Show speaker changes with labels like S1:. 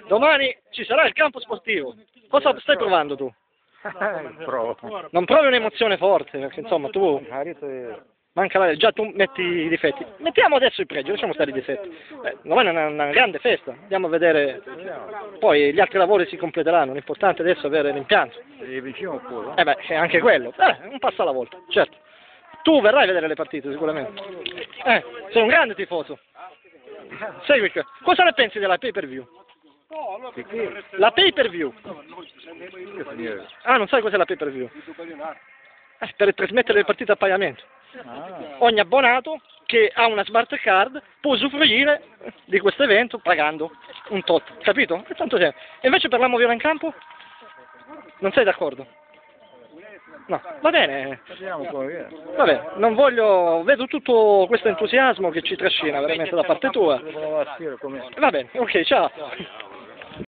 S1: Domani ci sarà il campo sportivo. Cosa stai provando tu?
S2: Provo.
S1: Non provi un'emozione forte, perché insomma tu... Manca già tu metti i difetti. Mettiamo adesso i pregi, lasciamo stare i difetti. Domani è una grande festa, andiamo a vedere. Poi gli altri lavori si completeranno, l'importante adesso è avere l'impianto.
S2: E vicino un po', no?
S1: È anche quello. Un passo alla volta, certo. Tu verrai a vedere le partite sicuramente. Sei un grande tifoso. Segui qua. Cosa ne pensi della pay per view? La pay per view. Ah, non sai cos'è la pay per view? Per trasmettere le partite a pagamento. Ogni abbonato che ha una smart card può usufruire di questo evento pagando un tot, capito? È tanto semplice. E invece per la moviola in campo? Non sei d'accordo? No, va bene. Vabbè, non voglio, vedo tutto questo entusiasmo che ci trascina veramente da parte tua. Va bene, ok, ciao.